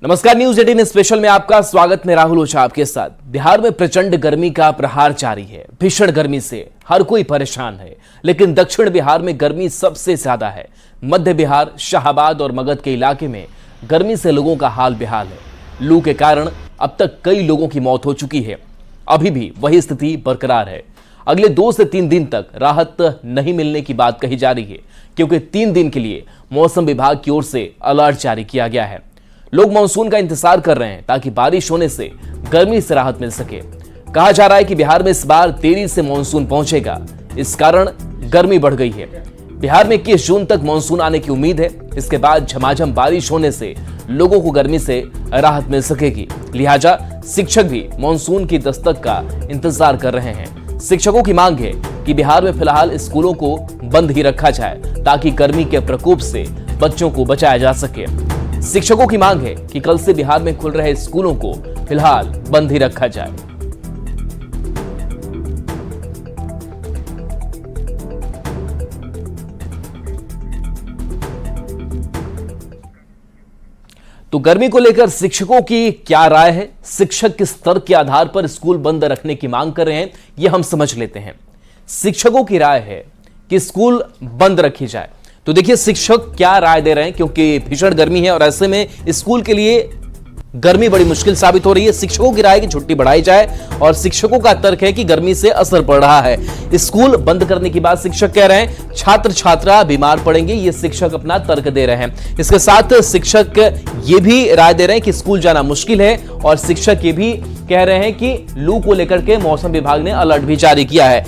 नमस्कार, news 18 special में आपका स्वागत। मैं राहुल ओझा आपके साथ। बिहार में प्रचंड गर्मी का प्रहार जारी है। भीषण गर्मी से हर कोई परेशान है, लेकिन दक्षिण बिहार में गर्मी सबसे ज्यादा है। मध्य बिहार, शाहाबाद और मगध के इलाके में गर्मी से लोगों का हाल बेहाल है। लू के कारण अब तक कई लोगों की मौत हो चुकी है। अभी भी वही स्थिति बरकरार है। अगले 2 से 3 दिन तक राहत नहीं मिलने की बात कही जा रही है, क्योंकि 3 दिन के लिए मौसम विभाग की ओर से अलर्ट जारी किया गया है। लोग मानसून का इंतजार कर रहे हैं ताकि बारिश होने से गर्मी से राहत मिल सके। कहा जा रहा है कि बिहार में इस बार देरी से मानसून पहुंचेगा, इस कारण गर्मी बढ़ गई है। बिहार में 21 जून तक मानसून आने की उम्मीद है। इसके बाद झमाझम बारिश होने से लोगों को गर्मी से राहत मिल सकेगी। लिहाजा शिक्षक भी मानसून की दस्तक का इंतजार कर रहे हैं। शिक्षकों की मांग है कि बिहार में फिलहाल स्कूलों को बंद ही रखा जाए ताकि गर्मी के प्रकोप से बच्चों को बचाया जा सके। शिक्षकों की मांग है कि कल से बिहार में खुल रहे स्कूलों को फिलहाल बंद ही रखा जाए। तो गर्मी को लेकर शिक्षकों की क्या राय है, शिक्षक किस स्तर के आधार पर स्कूल बंद रखने की मांग कर रहे हैं, यह हम समझ लेते हैं। शिक्षकों की राय है कि स्कूल बंद रखी जाए। तो देखिए शिक्षक क्या राय दे रहे हैं, क्योंकि भीषण गर्मी है और ऐसे में स्कूल के लिए गर्मी बड़ी मुश्किल साबित हो रही है। शिक्षकों की राय की छुट्टी बढ़ाई जाए और शिक्षकों का तर्क है कि गर्मी से असर पड़ रहा है। स्कूल बंद करने की बात शिक्षक कह रहे हैं। छात्र छात्रा बीमार पड़ेंगे, ये शिक्षक अपना तर्क दे रहे हैं। इसके साथ शिक्षक ये भी राय दे रहे हैं कि स्कूल जाना मुश्किल है और शिक्षक ये भी कह रहे हैं कि लू को लेकर के मौसम विभाग ने अलर्ट भी जारी किया है।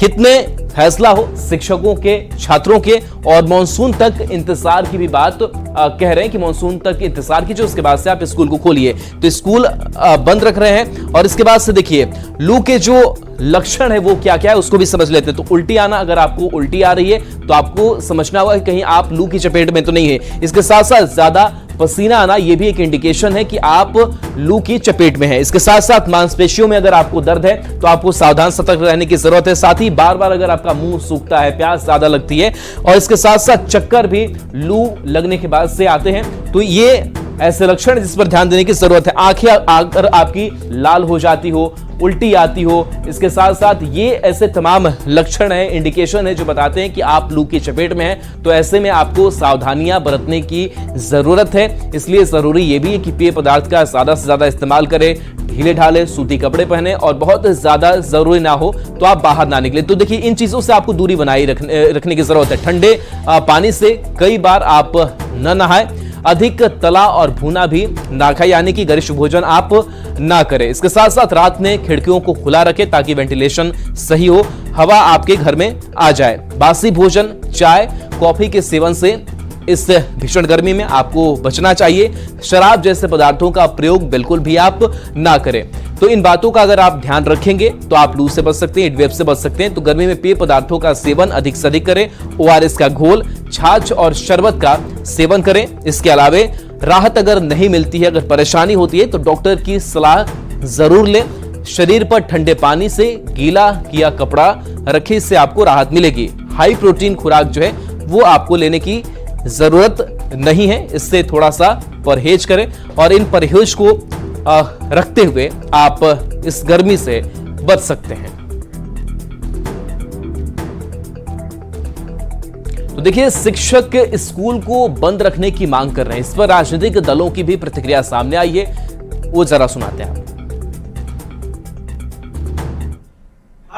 हित में फैसला हो शिक्षकों के, छात्रों के, और मानसून तक इंतजार की भी बात कह रहे हैं कि मानसून तक इंतजार कीजिए, उसके बाद से आप स्कूल को खोलिए। तो स्कूल बंद रख रहे हैं। और इसके बाद से देखिए लू के जो लक्षण है वो क्या क्या है उसको भी समझ लेते हैं। तो उल्टी आना, अगर आपको उल्टी आ रही है तो आपको समझना होगा कि कहीं आप लू की चपेट में तो नहीं है। इसके साथ साथ ज्यादा पसीना आना, यह भी एक इंडिकेशन है कि आप लू की चपेट में हैं। इसके साथ साथ मांसपेशियों में अगर आपको दर्द है तो आपको सावधान सतर्क रहने की जरूरत है। साथ ही बार बार अगर आपका मुंह सूखता है, प्यास ज्यादा लगती है और इसके साथ साथ चक्कर भी लू लगने के बाद से आते हैं, तो ये ऐसे लक्षण जिस पर ध्यान देने की जरूरत है। आंखें अगर आपकी लाल हो जाती हो, उल्टी आती हो, इसके साथ साथ ये ऐसे तमाम लक्षण है, इंडिकेशन है जो बताते हैं कि आप लू की चपेट में हैं। तो ऐसे में आपको सावधानियां बरतने की जरूरत है। इसलिए जरूरी ये भी है कि पेय पदार्थ का ज्यादा से ज्यादा इस्तेमाल करें, ढीले ढाले सूती कपड़े पहने और बहुत ज्यादा जरूरी ना हो तो आप बाहर ना निकले। तो देखिए इन चीजों से आपको दूरी बनाए रखने की जरूरत है। ठंडे पानी से कई बार आप न नहाएं, अधिक तला और भुना भी ना खाएं, यानी कि गरिष्ठ भोजन आप ना करें। इसके साथ साथ रात में खिड़कियों को खुला रखें ताकि वेंटिलेशन सही हो, हवा आपके घर में आ जाए। बासी भोजन, चाय, कॉफी के सेवन से इस भीषण गर्मी में आपको बचना चाहिए। शराब जैसे पदार्थों का प्रयोग बिल्कुल भी आप ना करें। तो इन बातों का अगर आप ध्यान रखेंगे तो आप लू से बच सकते हैं, हीटवेव से बच सकते हैं। तो गर्मी में पेय पदार्थों का सेवन अधिक से अधिक करें। ORS का घोल, छाछ और शरबत का सेवन करें। इसके अलावे राहत अगर नहीं मिलती है, अगर परेशानी होती है तो डॉक्टर की सलाह जरूर लें। शरीर पर ठंडे पानी से गीला किया कपड़ा रखें, इससे आपको राहत मिलेगी। हाई प्रोटीन खुराक जो है वो आपको लेने की जरूरत नहीं है, इससे थोड़ा सा परहेज करें और इन परहेज को रखते हुए आप इस गर्मी से बच सकते हैं। तो देखिए शिक्षक स्कूल को बंद रखने की मांग कर रहे हैं। इस पर राजनीतिक दलों की भी प्रतिक्रिया सामने आई है, वो जरा सुनाते हैं।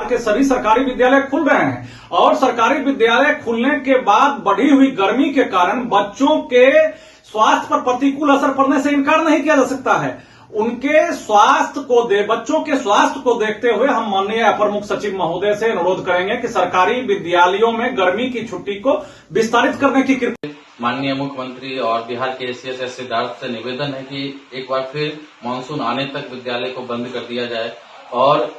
के सभी सरकारी विद्यालय खुल रहे हैं और सरकारी विद्यालय खुलने के बाद बढ़ी हुई गर्मी के कारण बच्चों के स्वास्थ्य पर प्रतिकूल असर पड़ने से इनकार नहीं किया जा सकता है। उनके बच्चों के स्वास्थ्य को देखते हुए हम माननीय अपर मुख्य सचिव महोदय से अनुरोध करेंगे कि सरकारी विद्यालयों में गर्मी की छुट्टी को विस्तारित करने की कृपया। माननीय मुख्यमंत्री और बिहार के सीएस सिद्धार्थ से निवेदन है कि एक बार फिर मानसून आने तक विद्यालय को बंद कर दिया जाए और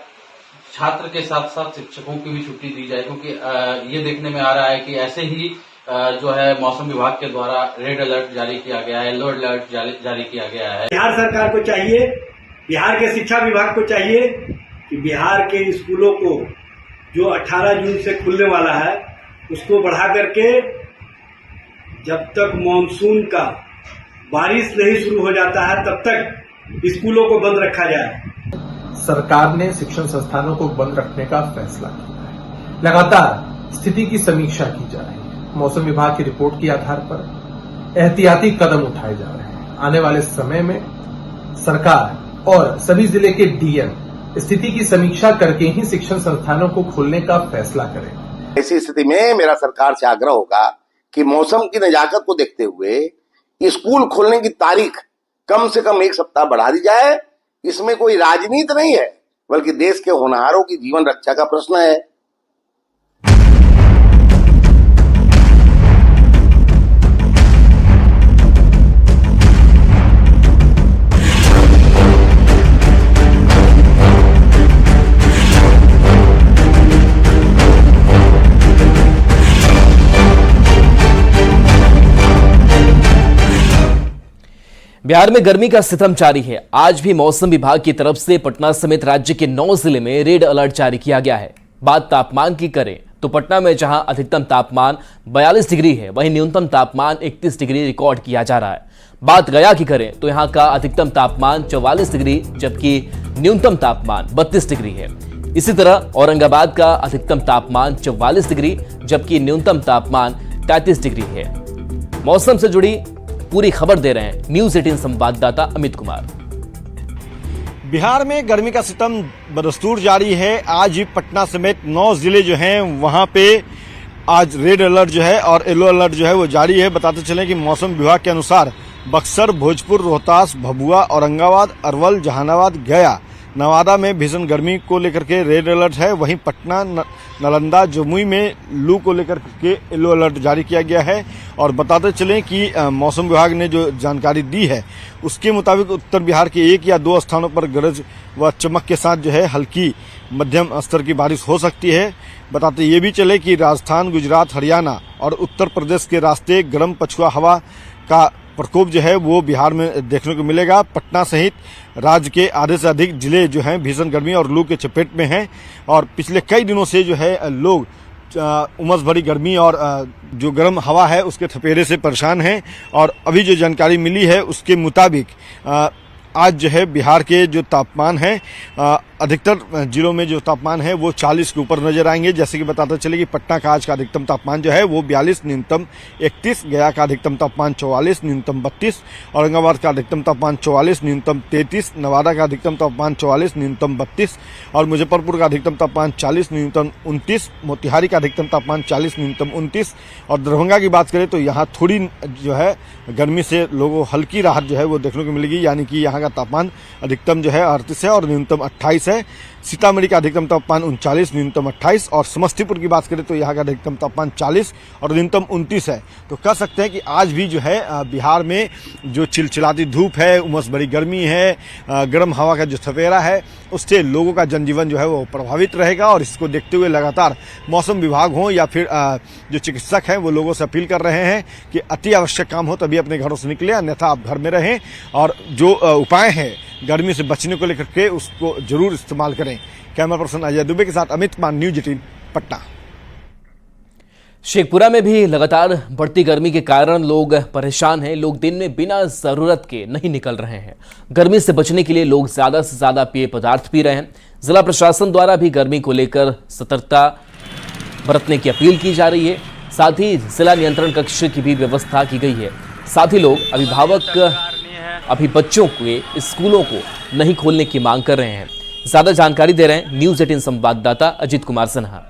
छात्र के साथ साथ शिक्षकों की भी छुट्टी दी जाए, क्योंकि ये देखने में आ रहा है कि ऐसे ही जो है मौसम विभाग के द्वारा रेड अलर्ट जारी किया गया है, येलो अलर्ट जारी किया गया है। बिहार सरकार को चाहिए, बिहार के शिक्षा विभाग को चाहिए कि बिहार के स्कूलों को जो 18 जून से खुलने वाला है उसको बढ़ा करके जब तक मानसून का बारिश नहीं शुरू हो जाता है तब तक स्कूलों को बंद रखा जाए। सरकार ने शिक्षण संस्थानों को बंद रखने का फैसला किया है। लगातार स्थिति की समीक्षा की जा रही है। मौसम विभाग की रिपोर्ट के आधार पर एहतियाती कदम उठाए जा रहे हैं। आने वाले समय में सरकार और सभी जिले के डीएम स्थिति की समीक्षा करके ही शिक्षण संस्थानों को खोलने का फैसला करें। ऐसी स्थिति में मेरा सरकार से आग्रह होगा कि मौसम की नजाकत को देखते हुए स्कूल खोलने की तारीख कम से कम 1 सप्ताह बढ़ा दी जाए। इसमें कोई राजनीति नहीं है, बल्कि देश के होनहारों की जीवन रक्षा का प्रश्न है। बिहार में गर्मी का सितम जारी है। आज भी मौसम विभाग की तरफ से पटना समेत राज्य के 9 जिले में रेड अलर्ट जारी किया गया है। बात तापमान की करें तो पटना में जहां अधिकतम तापमान 42 डिग्री है, वहीं न्यूनतम तापमान 31 डिग्री रिकॉर्ड किया जा रहा है। बात गया की करें तो यहां का अधिकतम तापमान 44 डिग्री जबकि न्यूनतम तापमान 32 डिग्री है। इसी तरह औरंगाबाद का अधिकतम तापमान 44 डिग्री जबकि न्यूनतम तापमान 33 डिग्री है। मौसम से जुड़ी पूरी खबर दे रहे हैं न्यूज 18 संवाददाता अमित कुमार। बिहार में गर्मी का सितम बदस्तूर जारी है। आज भी पटना समेत 9 जिले जो हैं वहां पे आज रेड अलर्ट जो है और येलो अलर्ट जो है वो जारी है। बताते चलें कि मौसम विभाग के अनुसार बक्सर, भोजपुर, रोहतास, भभुआ, औरंगाबाद, अरवल, जहानाबाद, गया, नवादा में भीषण गर्मी को लेकर के रेड अलर्ट है। वहीं पटना, नालंदा, जमुई में लू को लेकर के येलो अलर्ट जारी किया गया है। और बताते चलें कि मौसम विभाग ने जो जानकारी दी है उसके मुताबिक उत्तर बिहार के 1 या 2 स्थानों पर गरज व चमक के साथ जो है हल्की मध्यम स्तर की बारिश हो सकती है। बताते ये भी चले कि राजस्थान, गुजरात, हरियाणा और उत्तर प्रदेश के रास्ते गर्म पछुआ हवा का प्रकोप जो है वो बिहार में देखने को मिलेगा। पटना सहित राज्य के आधे से अधिक जिले जो हैं भीषण गर्मी और लू के चपेट में हैं और पिछले कई दिनों से जो है लोग उमस भरी गर्मी और जो गर्म हवा है उसके थपेरे से परेशान हैं। और अभी जो जानकारी मिली है उसके मुताबिक आज जो है बिहार के जो तापमान है अधिकतर जिलों में जो तापमान है वो 40 के ऊपर नजर आएंगे। जैसे कि बताते चले कि पटना का आज का अधिकतम तापमान जो है वो 42, न्यूनतम 31, गया का अधिकतम तापमान 44, न्यूनतम 32, औरंगाबाद का अधिकतम तापमान 44, न्यूनतम 33, नवादा का अधिकतम तापमान 44, न्यूनतम 32 और मुजफ्फरपुर का अधिकतम तापमान 40, न्यूनतम 29, मोतिहारी का अधिकतम तापमान 40, न्यूनतम 29 और दरभंगा की बात करें तो यहाँ थोड़ी जो है गर्मी से लोगों हल्की राहत जो है वो देखने को मिलेगी। यानी कि यहाँ का तापमान अधिकतम जो है 38 है और न्यूनतम 28 है। सीतामढ़ी का अधिकतम तापमान 39, न्यूनतम 28 और समस्तीपुर की बात करें तो यहाँ का अधिकतम तापमान 40 और न्यूनतम 29 है। तो कह सकते हैं कि आज भी जो है बिहार में जो चिलचिलाती धूप है, उमस भरी गर्मी है, गर्म हवा का जो थपेरा है उससे लोगों का जनजीवन जो है वो प्रभावित रहेगा। और इसको देखते हुए लगातार मौसम विभाग हो या फिर जो चिकित्सक हैं वो लोगों से अपील कर रहे हैं कि अति आवश्यक काम हो तभी अपने घरों से निकलें, अन्यथा आप घर में रहें और जो उपाय हैं गर्मी से बचने को लेकर के उसको जरूर इस्तेमाल करें। कैमरा पर्सन अजय दुबे के साथ अमित कुमार, न्यूज 18 पटना। शेखपुरा में भी लगातार बढ़ती गर्मी के कारण लोग परेशान हैं। लोग दिन में बिना जरूरत के नहीं निकल रहे हैं। गर्मी से बचने के लिए लोग ज्यादा से ज्यादा पेय पदार्थ पी रहे हैं। जिला प्रशासन द्वारा भी गर्मी को लेकर सतर्कता बरतने की अपील की जा रही है। साथ ही जिला नियंत्रण कक्ष की भी व्यवस्था की गई है। साथ ही लोग अभिभावक अभी बच्चों के स्कूलों को नहीं खोलने की मांग कर रहे हैं। ज्यादा जानकारी दे रहे हैं न्यूज 18 संवाददाता अजीत कुमार सिन्हा।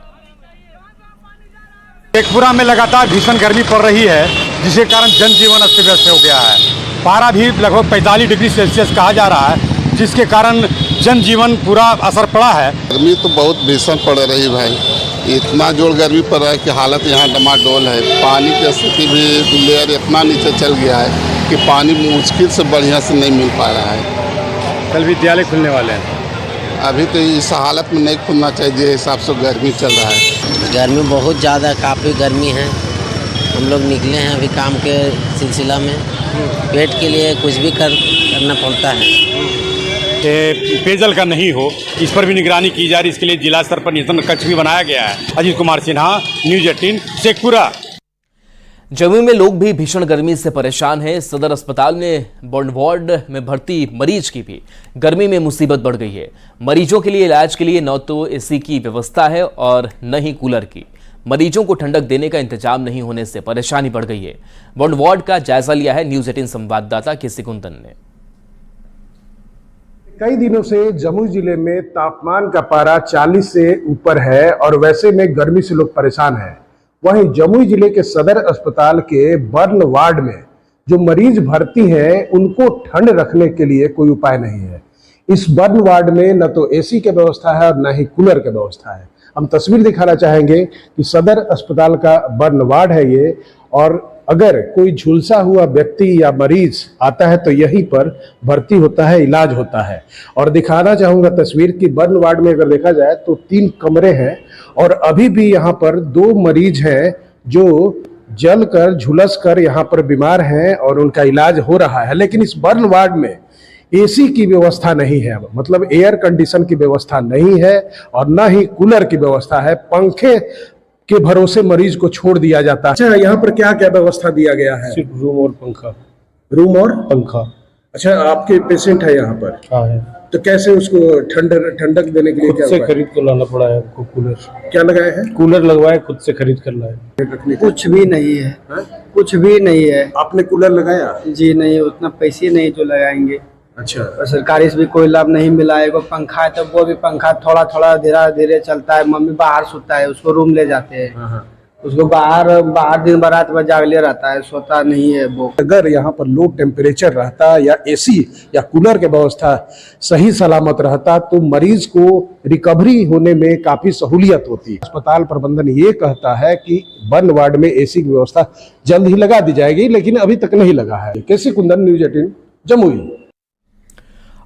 शेखपुरा में लगातार भीषण गर्मी पड़ रही है जिसके कारण जनजीवन अस्त व्यस्त हो गया है। पारा भी लगभग 45 डिग्री सेल्सियस कहा जा रहा है जिसके कारण जनजीवन पूरा असर पड़ा है। गर्मी तो बहुत भीषण पड़ रही भाई, इतना जोर गर्मी पड़ रहा है कि हालत यहाँ डमाडोल है। पानी की स्थिति भी लेयर इतना नीचे चल गया है कि पानी मुश्किल से बढ़िया से नहीं मिल पा रहा है। कल विद्यालय खुलने वाले हैं, अभी तो इस हालत में नहीं खुलना चाहिए जिस हिसाब से गर्मी चल रहा है। गर्मी बहुत ज़्यादा, काफ़ी गर्मी है। हम लोग निकले हैं अभी काम के सिलसिला में, पेट के लिए कुछ भी करना पड़ता है। पेयजल का नहीं हो इस पर भी निगरानी की जा रही है। इसके लिए जिला स्तर पर नियंत्रण कक्ष भी बनाया गया है। अजीत कुमार सिन्हा, न्यूज 18 शेखपुरा। जमुई में लोग भी भीषण गर्मी से परेशान हैं। सदर अस्पताल में बर्न वार्ड में भर्ती मरीज की भी गर्मी में मुसीबत बढ़ गई है। मरीजों के लिए इलाज के लिए न तो एसी की व्यवस्था है और न ही कूलर की। मरीजों को ठंडक देने का इंतजाम नहीं होने से परेशानी बढ़ गई है। बर्न वार्ड का जायजा लिया है न्यूज़ 18 संवाददाता केसी कुंदन ने। कई दिनों से जमुई जिले में तापमान का पारा 40 से ऊपर है और वैसे में गर्मी से लोग परेशान हैं। वहीं जमुई जिले के सदर अस्पताल के बर्न वार्ड में जो मरीज भर्ती हैं उनको ठंड रखने के लिए कोई उपाय नहीं है। इस बर्न वार्ड में न तो एसी की व्यवस्था है और न ही कूलर की व्यवस्था है। हम तस्वीर दिखाना चाहेंगे कि सदर अस्पताल का बर्न वार्ड है ये, और अगर कोई झुलसा हुआ व्यक्ति या मरीज आता है तो यहीं पर भर्ती होता है, इलाज होता है। और दिखाना चाहूंगा तस्वीर की बर्न वार्ड में अगर देखा जाए तो 3 कमरे हैं और अभी भी यहाँ पर 2 मरीज हैं जो जल कर झुलस कर यहाँ पर बीमार हैं और उनका इलाज हो रहा है। लेकिन इस बर्न वार्ड में एसी की व्यवस्था नहीं है, मतलब एयर कंडीशन की व्यवस्था नहीं है और न ही कूलर की व्यवस्था है। पंखे के भरोसे मरीज को छोड़ दिया जाता है। अच्छा, यहाँ पर क्या क्या व्यवस्था दिया गया है? सिर्फ रूम और पंखा। रूम और पंखा। अच्छा, आपके पेशेंट है यहाँ पर? हाँ है। तो कैसे उसको ठंडक देने के लिए खुद से खरीद कर लाना पड़ा है आपको। कूलर क्या लगाए हैं? कूलर लगवाए, खुद से खरीद कर लाए। कुछ भी नहीं है, कुछ भी नहीं है। आपने कूलर लगाया? जी नहीं, उतना पैसे नहीं जो लगाएंगे। अच्छा। और सरकारी से भी कोई लाभ नहीं मिला है। वो पंखा है तो वो भी पंखा थोड़ा थोड़ा धीरे धीरे चलता है। मम्मी बाहर सोता है, उसको रूम ले जाते हैं। उसको बाहर दिन भर रात भर जागले रहता है, सोता नहीं है वो। अगर यहाँ पर लो टेम्परेचर रहता या एसी या कूलर की व्यवस्था सही सलामत रहता तो मरीज को रिकवरी होने में काफी सहूलियत होती। अस्पताल प्रबंधन ये कहता है कि बर्न वार्ड में एसी की व्यवस्था जल्द ही लगा दी जाएगी, लेकिन अभी तक नहीं लगा है। केसी कुंदन, न्यूज़ 18 जमुई।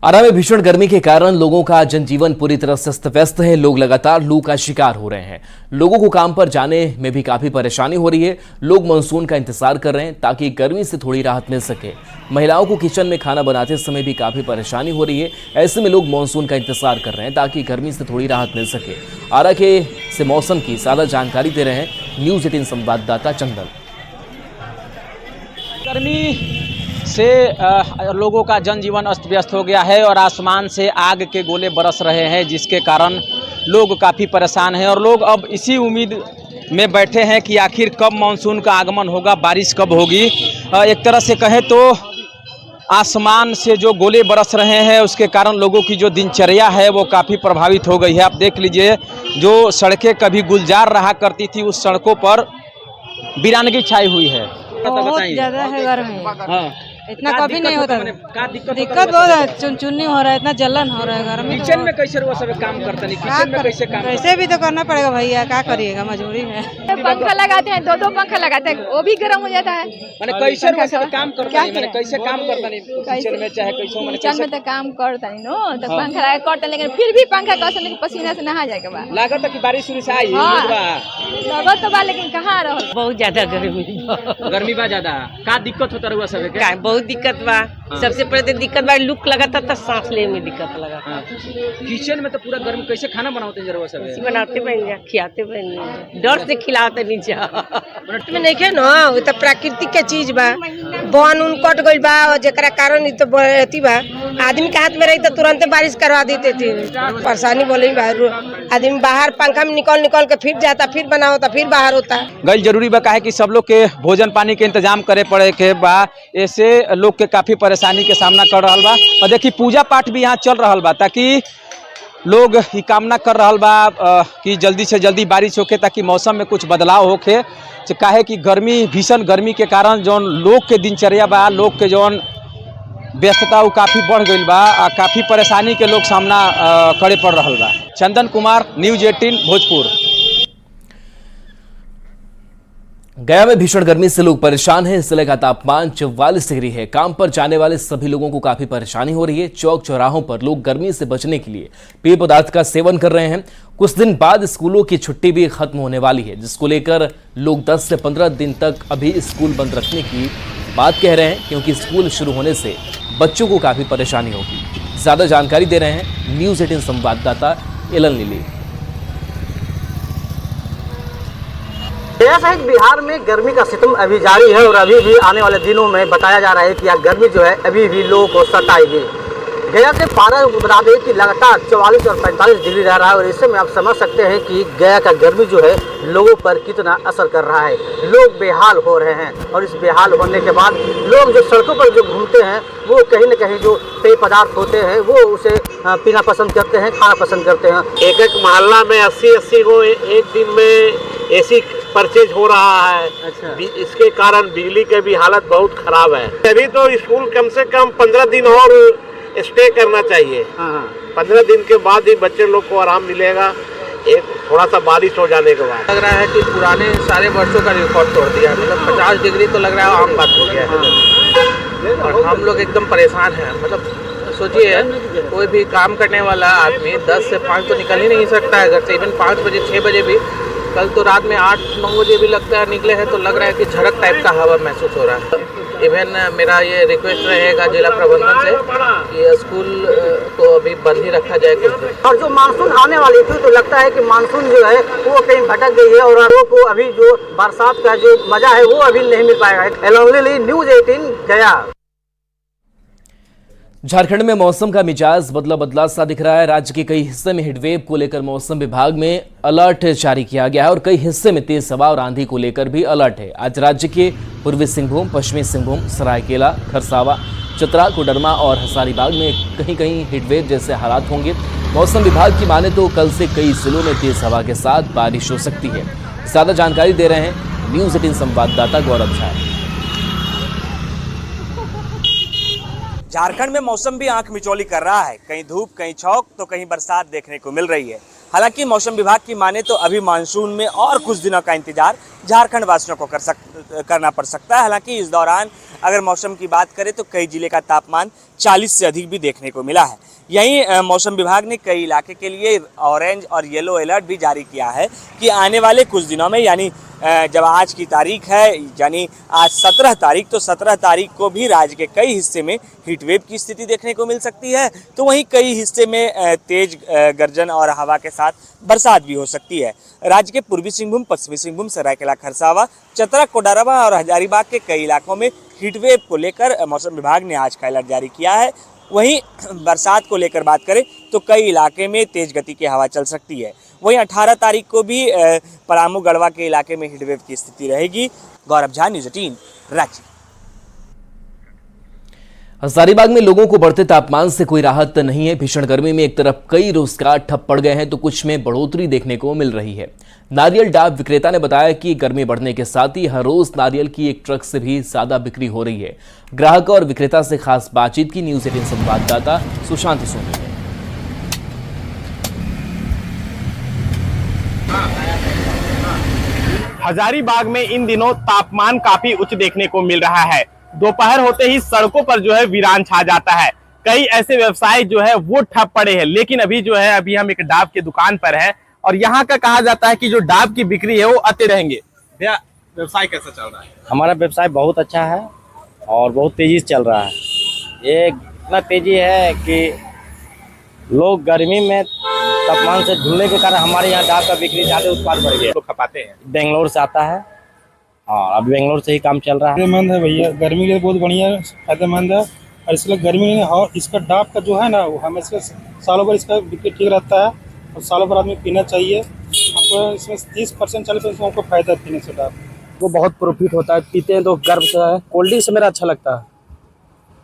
आरा में भीषण गर्मी के कारण लोगों का जनजीवन पूरी तरह से अस्त व्यस्त है। लोग लगातार लू का शिकार हो रहे हैं। लोगों को काम पर जाने में भी काफी परेशानी हो रही है। लोग मानसून का इंतजार कर रहे हैं ताकि गर्मी से थोड़ी राहत मिल सके। महिलाओं को किचन में खाना बनाते समय भी काफी परेशानी हो रही है। ऐसे में लोग मानसून का इंतजार कर रहे हैं ताकि गर्मी से थोड़ी राहत मिल सके। आरा के से मौसम की ज्यादा जानकारी दे रहे हैं न्यूज़ 18 संवाददाता चंदन। गर्मी से लोगों का जनजीवन अस्त व्यस्त हो गया है और आसमान से आग के गोले बरस रहे हैं, जिसके कारण लोग काफ़ी परेशान हैं और लोग अब इसी उम्मीद में बैठे हैं कि आखिर कब मानसून का आगमन होगा, बारिश कब होगी। एक तरह से कहें तो आसमान से जो गोले बरस रहे हैं उसके कारण लोगों की जो दिनचर्या है वो काफ़ी प्रभावित हो गई है। आप देख लीजिए, जो सड़कें कभी गुलजार रहा करती थी उस सड़कों पर वीरानगी छाई हुई है। बहुत ज्यादा है गर्मी। हाँ, इतना कभी नहीं होता। दिक्कत बहुत है, चुनचुनी हो रहा है, इतना जलन हो रहा है गर्मी। किचन में कैसे वो सब काम करते नहीं? किचन में कैसे काम? कैसे भी तो करना पड़ेगा भैया, क्या करिएगा, मजबूरी है। पंखा लगाते हैं, 2-2 पंखा लगाते हैं, वो भी गर्म हो जाता है। मैंने कैसे वो सब काम करता नहीं? मैंने कैसे काम करता नहीं किचन में, चाहे कैसे मैंने किचन में तो काम करता नहीं नो, तो पंखा लगा करता, लेकिन फिर भी पंखा कसने के पसीने से नहा जाएगा बा। लागत है कि बारिश शुरू से आई लागत तो बा, लेकिन कहाँ रहो। बहुत ज्यादा गर्मी बा ज्यादा। का दिक्कत होता रहुआ सब? बहुत दिक्कत बा। सबसे पहले तो दिक्कत बा, लुक लगाता था, सांस लेने में दिक्कत लगा। किचन में तो पूरा गर्म। कैसे खाना बनाते हैं जरूर सब? बनाते बन खिलाते बन, डर से खिलाते नीचे में नहीं खे ना। वो तो प्राकृतिक के चीज बा, बन उन कट गइल बा, जेकरा कारण तो अथी बा। आदमी के हाथ में रही तो तुरंत बारिश करवा देते थे। परेशानी बोले आदमी बाहर पंखा में निकल के फिर जाता, फिर बना होता, फिर बाहर होता। गल जरूरी बा है कि सब लोग के भोजन पानी के इंतजाम करे पड़े के बा। ऐसे लोग के काफी परेशानी के सामना कर रहा बा। और देखिए, पूजा पाठ भी यहाँ चल रहा बा ताकि लोग ये कामना कर रहा बा कि जल्दी से जल्दी बारिश होके ताकि मौसम में कुछ बदलाव होके। काहे कि गर्मी, भीषण गर्मी के कारण जौन लोग के दिनचर्या बा, लोग के जौन व्यस्तता वो काफ़ी बढ़ गई बा। काफ़ी परेशानी के लोग सामना करे पड़ रहा बा। चंदन कुमार, न्यूज़ 18 भोजपुर। गया में भीषण गर्मी से लोग परेशान हैं। इस जिले का तापमान 44 डिग्री है। काम पर जाने वाले सभी लोगों को काफी परेशानी हो रही है। चौक चौराहों पर लोग गर्मी से बचने के लिए पेय पदार्थ का सेवन कर रहे हैं। कुछ दिन बाद स्कूलों की छुट्टी भी खत्म होने वाली है, जिसको लेकर लोग 10 से 15 दिन तक अभी स्कूल बंद रखने की बात कह रहे हैं, क्योंकि स्कूल शुरू होने से बच्चों को काफी परेशानी होगी। ज्यादा जानकारी दे रहे हैं न्यूज़ 18 संवाददाता एलन लिली। गया सहित बिहार में गर्मी का सितम अभी जारी है और अभी भी आने वाले दिनों में बताया जा रहा है कि यह गर्मी जो है अभी भी लोगों को सताएगी। गया से पारा बता दें कि लगातार 44 और 45 डिग्री रह रहा है और इससे में आप समझ सकते हैं कि गया का गर्मी जो है लोगों पर कितना असर कर रहा है। लोग बेहाल हो रहे हैं और इस बेहाल होने के बाद लोग जो सड़कों पर जो घूमते हैं वो कहीं न कहीं जो पेय पदार्थ होते हैं वो उसे पीना पसंद करते हैं, खाना पसंद करते हैं। एक एक मोहल्ला में 80 को एक दिन में एसी परचेज हो रहा है। अच्छा। इसके कारण बिजली के भी हालत बहुत खराब है। अभी तो स्कूल कम से कम 15 दिन और स्टे करना चाहिए। 15 दिन के बाद ही बच्चे लोग को आराम मिलेगा, एक थोड़ा सा बारिश हो जाने के बाद। लग रहा है कि पुराने सारे वर्षों का रिकॉर्ड तोड़ दिया, मतलब 50 डिग्री तो लग रहा है आम बात हो गया है और हम लोग एकदम परेशान हैं। मतलब सोचिए कोई भी काम करने वाला आदमी 10 से 5 तो निकल ही नहीं सकता है घर से। इवन 5 बजे 6 बजे भी, कल तो रात में 8-9 बजे भी लगता है निकले हैं तो लग रहा है कि झड़क टाइप का हवा महसूस हो रहा है। इवन मेरा ये रिक्वेस्ट रहेगा जिला प्रबंधन से कि स्कूल को अभी बंद ही रखा जाए कुछ दिन। और जो मानसून आने वाली थी तो लगता है कि मानसून जो है वो कहीं भटक गई है और लोगों को अभी जो बरसात का जो मजा है वो अभी नहीं मिल पाएगा। एलोनली न्यूज़ 18 गया। झारखंड में मौसम का मिजाज बदला बदला सा दिख रहा है। राज्य के कई हिस्से में हीटवेव को लेकर मौसम विभाग में अलर्ट जारी किया गया है और कई हिस्से में तेज हवा और आंधी को लेकर भी अलर्ट है। आज राज्य के पूर्वी सिंहभूम, पश्चिमी सिंहभूम, सरायकेला, खरसावा, चतरा, कोडरमा और हजारीबाग में कहीं कहीं हीटवेव जैसे हालात होंगे। मौसम विभाग की माने तो कल से कई जिलों में तेज हवा के साथ बारिश हो सकती है। ज्यादा जानकारी दे रहे हैं न्यूज़ 18 संवाददाता गौरव झा। झारखंड में मौसम भी आंख मिचौली कर रहा है। कहीं धूप, कहीं छौक तो कहीं बरसात देखने को मिल रही है। हालांकि मौसम विभाग की माने तो अभी मानसून में और कुछ दिनों का इंतजार झारखंड वासियों को करना पड़ सकता है। हालांकि इस दौरान अगर मौसम की बात करें तो कई जिले का तापमान 40 से अधिक भी देखने को मिला है। यहीं मौसम विभाग ने कई इलाके के लिए ऑरेंज और येलो अलर्ट भी जारी किया है कि आने वाले कुछ दिनों में, यानी जब आज की तारीख है, यानी आज 17 तारीख, तो 17 तारीख को भी राज्य के कई हिस्से में हीटवेव की स्थिति देखने को मिल सकती है। तो वहीं कई हिस्से में तेज गर्जन और हवा के साथ बरसात भी हो सकती है। राज्य के पूर्वी सिंहभूम, पश्चिमी सिंहभूम, सरायकेला, खरसावा, चतरा, कोडरमा और हजारीबाग के कई इलाकों में हीटवेव को लेकर मौसम विभाग ने आज का अलर्ट जारी किया है। वहीं बरसात को लेकर बात करें तो कई इलाके में तेज गति की हवा चल सकती है। वहीं 18 तारीख को भी पलामू, गढ़वा के इलाके में हीटवेव की स्थिति रहेगी। गौरव झा, न्यूज़ 18 रांची। हजारीबाग में लोगों को बढ़ते तापमान से कोई राहत नहीं है। भीषण गर्मी में एक तरफ कई रोजगार ठप पड़ गए हैं तो कुछ में बढ़ोतरी देखने को मिल रही है। नारियल डाब विक्रेता ने बताया कि गर्मी बढ़ने के साथ ही हर रोज नारियल की एक ट्रक से भी ज्यादा बिक्री हो रही है। ग्राहक और विक्रेता से खास बातचीत की न्यूज़ 18 संवाददाता सुशांत सोनी ने। हजारीबाग में इन दिनों तापमान काफी उच्च देखने को मिल रहा है। दोपहर होते ही सड़कों पर जो है वीरान छा जाता है। कई ऐसे व्यवसाय जो है वो ठप पड़े हैं। लेकिन अभी हम एक डाब की दुकान पर है और यहाँ का कहा जाता है कि जो डाब की बिक्री है वो आते रहेंगे। भैया, व्यवसाय कैसा चल रहा है? हमारा व्यवसाय बहुत अच्छा है और बहुत तेजी से चल रहा है। ये इतना तेजी है कि लोग गर्मी में तापमान से झूलने के कारण हमारे यहाँ डाब का बिक्री ज्यादा उत्पाद बढ़ गया। तो खपाते हैं, बेंगलोर से आता है और अब बेंगलोर से ही काम चल रहा है। फायदेमंद है भैया, गर्मी के लिए बहुत बढ़िया फायदेमंद है और इसलिए गर्मी में और इसका डाब का जो है ना वो हमेशा सालों भर इसका बिक्री ठीक रहता है और सालों भर आदमी पीना चाहिए। हमको इसमें 30% 40% हमको फायदा पीने से डाब वो बहुत प्रॉफिट होता है। पीते हैं तो गर्व से है। कोल्ड ड्रिंक से मेरा अच्छा लगता है।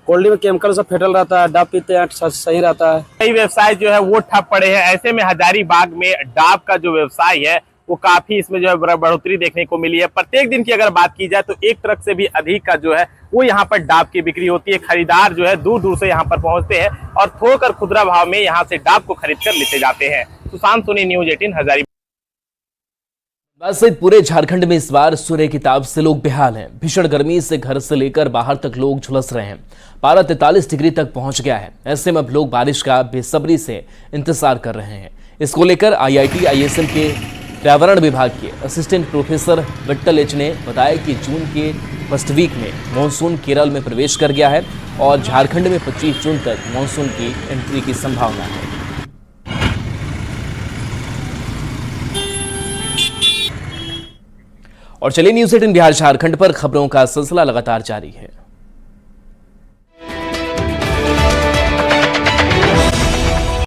कोल्ड ड्रिंक में केमिकल सब फेटल रहता है, डाब पीते हैं सही रहता है। कई व्यवसाय जो है वो ठप पड़े हैं। ऐसे में हजारीबाग में डाब का जो व्यवसाय है वो काफी इसमें जो है बढ़ोतरी देखने को मिली है। प्रत्येक दिन की अगर बात की जाए तो एक ट्रक से भी अधिक का जो है वो यहाँ पर डाब की बिक्री होती है। खरीदार जो है दूर दूर से यहाँ पर पहुंचते हैं और थोक और खुदरा भाव में यहाँ से डाब को खरीद कर लेते जाते हैं। सुशांत सोनी, न्यूज़ 18 हजारीबाग। सहित पूरे झारखंड में इस बार सूर्य की ताप से लोग बेहाल हैं। भीषण गर्मी से घर से लेकर बाहर तक लोग झुलस रहे हैं। पारा 43 डिग्री तक पहुंच गया है। ऐसे में अब लोग बारिश का बेसब्री से इंतजार कर रहे हैं। इसको लेकर IIT ISM के पर्यावरण विभाग के असिस्टेंट प्रोफेसर विट्ठल एच ने बताया कि जून के फर्स्ट वीक में मानसून केरल में प्रवेश कर गया है और झारखंड में 25 जून तक मानसून की एंट्री की संभावना है। और चलिए न्यूज़ 18 बिहार झारखंड पर खबरों का सिलसिला लगातार जारी है।